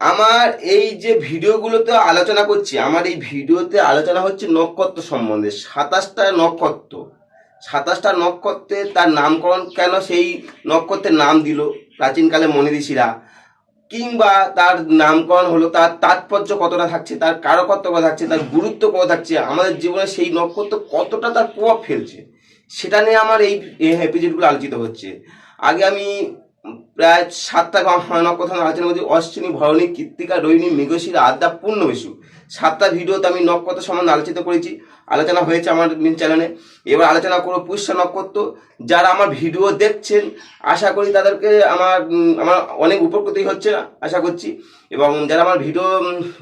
আমার এই যে ভিডিওগুলোতে আলোচনা করছি, আমার এই ভিডিওতে আলোচনা হচ্ছে নক্ষত্র সম্বন্ধে। 27টা নক্ষত্র, 27টা নক্ষত্রে তার নামকরণ কেন, সেই নক্ষত্রের নাম দিল প্রাচীনকালে মনি ঋষিরা, কিংবা তার নামকরণ হলো, তার তাৎপর্য কতটা থাকছে, তার কারকত্ব কত থাকছে, তার গুরুত্ব কত থাকছে, আমাদের জীবনে সেই নক্ষত্র কতটা তার প্রভাব ফেলছে, সেটা নিয়ে আমার এই এপিসোডগুলো আলোচিত হচ্ছে। আগে আমি প্রায় 7টা নক্ষত্র আলোচনা করছি: অশ্বিনী, ভরণী, কৃত্তিকা, রোহিণী, মৃগশিরা, আদ্রা, পূর্ণবসু। 7টা ভিডিওতে আমি নক্ষত্র সম্বন্ধে আলোচিত করেছি, আলোচনা হয়েছে আমার চ্যানেলে। এবার আলোচনা করবো পুষ্য নক্ষত্র। যারা আমার ভিডিও দেখছেন, আশা করি তাদেরকে আমার আমার অনেক উপকৃতই হচ্ছে আশা করছি, এবং যারা আমার ভিডিও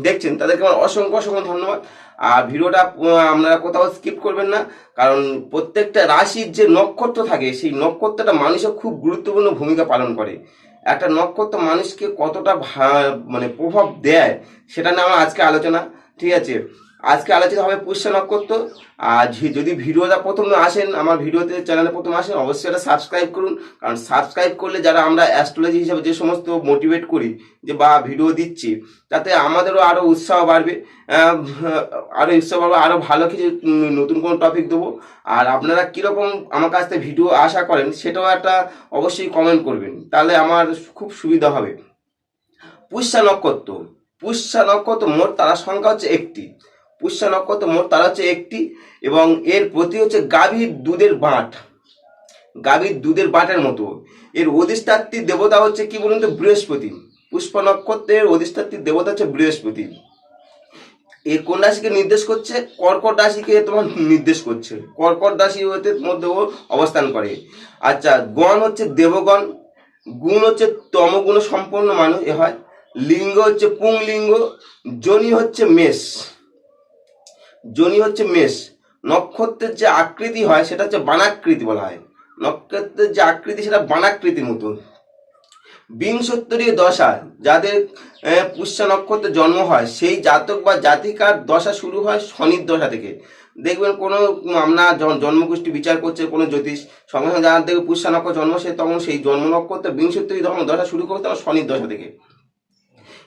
দেখছেন তাদেরকে আমার অসংখ্য অসংখ্য ধন্যবাদ। আর ভিডিওটা আপনারা কোথাও স্কিপ করবেন না, কারণ প্রত্যেকটা রাশির যে নক্ষত্র থাকে, সেই নক্ষত্রটা মানুষের খুব গুরুত্বপূর্ণ ভূমিকা পালন করে। একটা নক্ষত্র মানুষকে কতটা মানে প্রভাব দেয়, সেটা নিয়ে আমার আজকে আলোচনা। ঠিক আছে, আজকে আলোচিত হবে পুষ্য নক্ষত্র। আর যদি ভিডিওটা প্রথমে আসেন, আমার ভিডিওতে চ্যানেলে প্রথম আসেন, অবশ্যই এটা সাবস্ক্রাইব করুন। কারণ সাবস্ক্রাইব করলে যারা আমরা অ্যাস্ট্রোলজি হিসাবে যে সমস্ত মোটিভেট করি যে বা ভিডিও দিচ্ছি, তাতে আমাদেরও আরও উৎসাহ বাড়বে, আরও ভালো কিছু নতুন কোনো টপিক দেবো। আর আপনারা কীরকম আমার কাছ থেকে ভিডিও আশা করেন, সেটাও একটা অবশ্যই কমেন্ট করবেন, তাহলে আমার খুব সুবিধা হবে। পুষ্যা নক্ষত্র, পুষ্যা নক্ষত্র মোট তারা সংখ্যা হচ্ছে একটি। পুষ্যা নক্ষত্র মোট তারা হচ্ছে একটি, এবং এর প্রতি হচ্ছে গাভীর দুধের বাঁট, গাভীর দুধের বাঁটের মতো। এর অধিষ্ঠাত্রী দেবতা হচ্ছে কি বলুন তো? বৃহস্পতি। পুষ্প নক্ষত্রের অধিষ্ঠাত্রী দেবতা হচ্ছে বৃহস্পতি। এই কোন রাশিকে নির্দেশ করছে? কর্কট রাশিকে তোমার নির্দেশ করছে। কর্কট রাশি হতে মধ্যে ও অবস্থান করে। আচ্ছা, গণ হচ্ছে দেবগণ, গুণ হচ্ছে তমগুণ সম্পন্ন মানুষ এ হয়, লিঙ্গ হচ্ছে পুংলিঙ্গ, যোনি হচ্ছে মেষ, যোনি হচ্ছে মেষ। নক্ষত্রের যে আকৃতি হয় সেটা হচ্ছে বানাকৃতি বলা হয়। নক্ষত্রের যে আকৃতি সেটা বানাকৃতির মতো। বিংশোত্তরীয় দশা, যাদের পুষ্যা নক্ষত্রে জন্ম হয়, সেই জাতক বা জাতিকার দশা শুরু হয় শনির দশা থেকে। দেখবেন কোনো আমরা জন্মকুষ্টি বিচার করছে কোনো জ্যোতিষ, সঙ্গে সঙ্গে যারা দেখবে পুষ্যা নক্ষত্র জন্ম, সে তখন সেই জন্ম নক্ষত্রে বিংশোত্তরী দশা শুরু করতে হবে শনির দশা থেকে।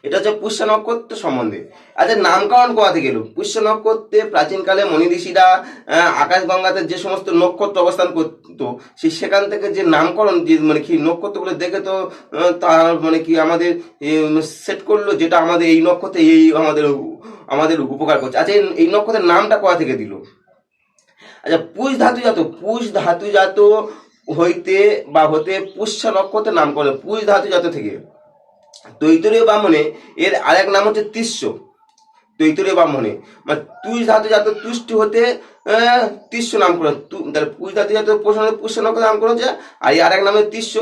এটা হচ্ছে পুষ্য নক্ষত্র সম্বন্ধে। আচ্ছা, নামকরণ কোথা থেকে এলো? পুষ্য নক্ষত্রে প্রাচীনকালে মনি ঋষিরা আকাশগঙ্গাতে যে সমস্ত নক্ষত্র অবস্থান করতো, সেখান থেকে যে নামকরণ, যে মানে কি নক্ষত্রগুলো দেখে তো তার মানে কি আমাদের সেট করলো, যেটা আমাদের এই নক্ষত্রে এই আমাদের উপকার করছে। আচ্ছা, এই নক্ষত্রের নামটা কোথা থেকে দিল? আচ্ছা, পুষ ধাতুজাত, পুষ ধাতুজাত হইতে বা হতে পুষ্য নক্ষত্রের নামকরণ পুষ ধাতুজাত থেকে। তৈতরীয় ব্রাহ্মণে এর আরেক নাম হচ্ছে তিস্য। তৈতরীয় ব্রাহ্মণে মানে তুষ ধাতুজাত তুষ্টি হতে তিস্য নামকরণ। তাহলে পুষ ধাতুজাত পুষ্য নক্ষত্রের নামকরণ হচ্ছে, আর এই আরেক নাম হচ্ছে তিস্য।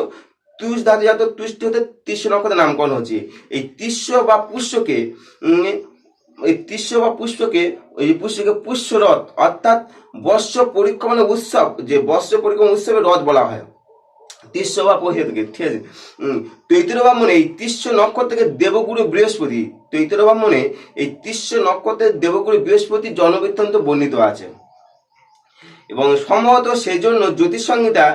তুষ ধাতুজাত তুষ্টি হতে তিস্য নক্ষত্রের নামকরণ হচ্ছে। এই তিস্য বা পুষ্যকে এই তিস্য বা পুষ্পকে ওই পুষ্যকে পুষ্যরথ, অর্থাৎ বর্ষ পরিক্রমণ উৎসব, যে বর্ষ পরিক্রমণ উৎসবের রথ বলা হয়। তিস্য বা পহিয়াকে, ঠিক আছে। তৈতরীয় ব্রাহ্মণে এই তিস্য নক্ষত্রকে দেবগুরু বৃহস্পতি, তৈতরীয় ব্রাহ্মণে এই তিস্য নক্ষত্রের দেবগুরু বৃহস্পতি জন্মবৃত্তান্ত বর্ণিত আছে। এবং সম্ভবত সেই জন্য জ্যোতিষ সংহিতা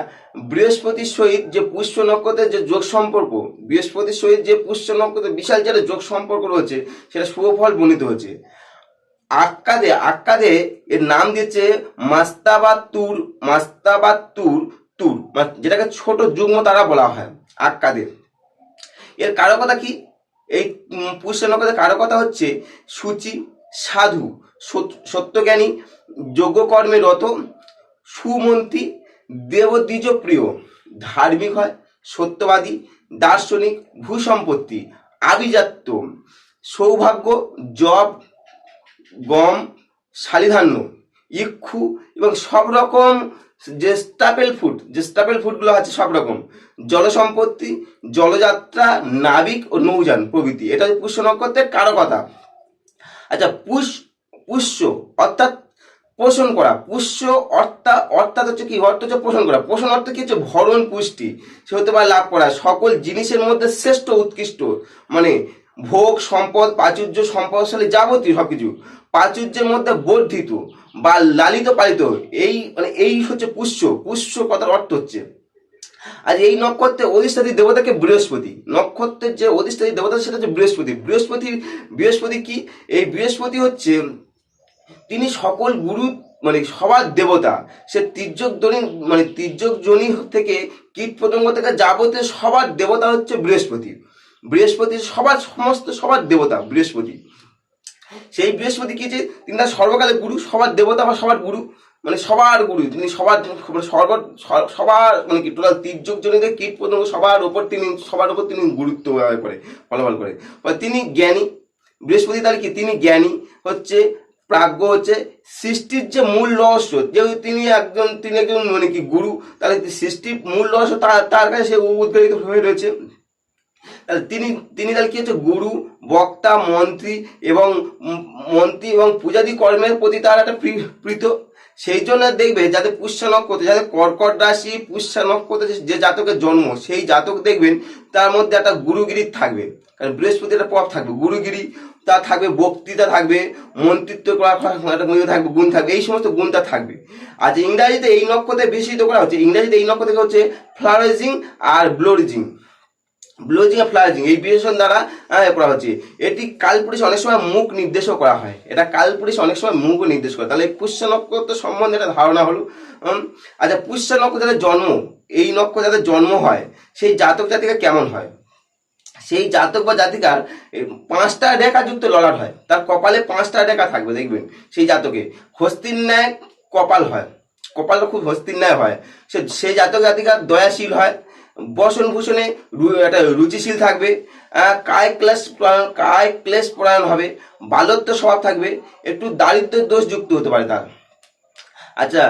বৃহস্পতির সহিত যে পুষ্য নক্ষত্রের যে যোগ সম্পর্ক, বৃহস্পতির সহিত যে পুষ্য নক্ষত্রের বিশাল যে যোগ সম্পর্ক রয়েছে, সেটা শুভফল বর্ণিত হয়েছে। আক্কাদে এর নাম দিয়েছে মাস্তাবাতুর, মাস্তাবাতুর তুর, যেটাকে ছোট যুগ্ম তারা বলা হয় আক্কাদের। এর কারকতা কি? এই পুষ্য নক্ষত্রের কারকতা হচ্ছে সূচি, সাধু, সত্যজ্ঞানী, যজ্ঞকর্মে রত, সুমন্ত্রী, দেবদ্বিজ প্রিয়, ধার্মিক হয়, সত্যবাদী, দার্শনিক, ভূসম্পত্তি, আভিজাত্য, সৌভাগ্য, জব, গম, শালিধান্য, ইক্ষু, এবং সব রকম যে স্টাপেল ফুডগুলো আছে সব রকম, জলসম্পত্তি, জলযাত্রা, নাবিক ও নৌযান প্রভৃতি। এটা হচ্ছে পুষ্য নক্ষত্রের কারকতা। আচ্ছা, পুষ্য অর্থাৎ পোষণ করা। পুষ্য অর্থাৎ হচ্ছে কি? অর্থ হচ্ছে পোষণ করা। পোষণ অর্থ কি হচ্ছে? ভরণ পুষ্টি, সে হতে পারে লাভ করা, সকল জিনিসের মধ্যে শ্রেষ্ঠ উৎকৃষ্ট, মানে ভোগ সম্পদ, প্রাচুর্য, সম্পদশালী, যাবতীয় সবকিছু প্রাচুর্যের মধ্যে বর্ধিত বা লালিত পালিত, এই মানে এই হচ্ছে পুষ্য। পুষ্য কথার অর্থ হচ্ছে। আর এই নক্ষত্রের অধিষ্ঠাত্রী দেবতাকে বৃহস্পতি, নক্ষত্রের যে অধিষ্ঠাত্রী দেবতা সেটা হচ্ছে বৃহস্পতি। বৃহস্পতি কি, এই বৃহস্পতি হচ্ছে তিনি সকল গুরু মানে সবার দেবতা। সে তির্যকজনী মানে তির্যকজনী থেকে কীট পতঙ্গ থেকে যাবতীয় সবার দেবতা হচ্ছে বৃহস্পতি। বৃহস্পতি সবার দেবতা বৃহস্পতি। সেই বৃহস্পতি কি যে তিনি তার সর্বকালে গুরু, সবার দেবতা বা সবার গুরু, মানে সবার গুরু তিনি, সবার মানে সবার মানে কি টোটাল তির্যকজনিত কীট পতঙ্গ সবার উপর তিনি গুরুত্ব করে ফলাফল করে। তিনি জ্ঞানী। বৃহস্পতি তাহলে কি, তিনি জ্ঞানী হচ্ছে, প্রাজ্ঞ হচ্ছে, সৃষ্টির যে মূল রহস্য, যেহেতু তিনি একজন মানে কি গুরু, তাহলে সৃষ্টির মূল রহস্য তার কাছে সে উদ্ঘাটিত হয়ে রয়েছে। তিনি তাহলে কি হচ্ছে গুরু, বক্তা, মন্ত্রী এবং পূজাদি কর্মের প্রতি তার একটা প্রীত। সেই জন্য দেখবে যাদের পুষ্যা নক্ষত্র, যাদের কর্কট রাশি পুষ্যা নক্ষত্রে যে জাতকের জন্ম, সেই জাতক দেখবেন তার মধ্যে একটা গুরুগিরি থাকবে, কারণ বৃহস্পতি একটা প্রভাব থাকবে, গুরুগিরি তা থাকবে, বক্তৃতা থাকবে, মন্ত্রিত্ব করা থাকবে, গুণ থাকবে, এই সমস্ত গুণটা থাকবে। আচ্ছা, ইংরাজিতে এই নক্ষত্রে বিশেষিত করা হচ্ছে, ইংরাজিতে এই নক্ষত্রকে হচ্ছে ফ্লাওয়ারিজিং আর ব্লোরিজিং আর ফ্লাওয়ারিজিং, এই বিশেষণ দ্বারা করা হচ্ছে। এটি কালপুরুষ অনেক সময় মুখ নির্দেশও করা হয়, এটা কালপুরুষ অনেক সময় মুখও নির্দেশ করে। তাহলে পুষ্য নক্ষত্র সম্বন্ধে একটা ধারণা হলো। আচ্ছা, পুষ্য নক্ষত্রের জন্ম, এই নক্ষত্রে যাদের জন্ম হয় সেই জাতক জাতিকা কেমন হয়? সেই জাতক বা জাতিকার 5টা রেখাযুক্ত ললাট হয়, তার কপালে 5টা রেখা থাকবে দেখবেন। সেই জাতকে হস্তির ন্যায় কপাল হয়, কপালটা খুব হস্তির ন্যায় হয়। সেই জাতক জাতিকা দয়াশীল হয়, বসন ভূষণে একটা রুচিশীল থাকবে, কায় ক্লেশ পরায়ণ হবে, বালত্ব স্বভাব থাকবে, একটু দারিদ্র্য দোষ যুক্ত হতে পারে তার। আচ্ছা,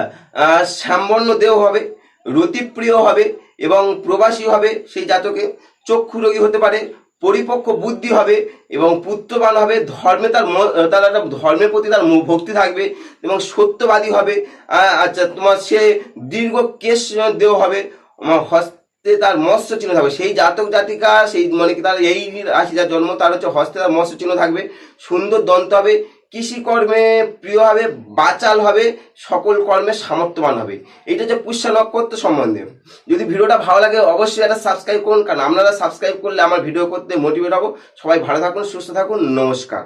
শ্যামবর্ণ দেহ হবে, রতিপ্রিয় হবে এবং প্রবাসী হবে সেই জাতকে, চক্ষু রোগী হতে পারে, পরিপক্ক বুদ্ধি হবে এবং পুত্রবান হবে, ধর্মে তার একটা ধর্মের প্রতি তার ভক্তি থাকবে এবং সত্যবাদী হবে। আচ্ছা, তোমার সে দীর্ঘ কেশ দেহ হবে, হস্তে তার মৎস্য চিহ্ন থাকবে। সেই জাতক জাতিকা সেই মানে কি তার এই রাশি যার জন্ম তার হচ্ছে হস্তে তার মৎস্য চিহ্ন থাকবে, সুন্দর দন্ত হবে, কৃষিকর্মে প্রিয় হবে, বাচাল হবে, সকল কর্মে সামর্থ্যবান হবে। এইটা হচ্ছে পুষ্যা নক্ষত্র সম্বন্ধে। যদি ভিডিওটা ভালো লাগে অবশ্যই একটা সাবস্ক্রাইব করুন, কারণ আপনারা সাবস্ক্রাইব করলে আমার ভিডিও করতে মোটিভেট হবো। সবাই ভালো থাকুন, সুস্থ থাকুন, নমস্কার।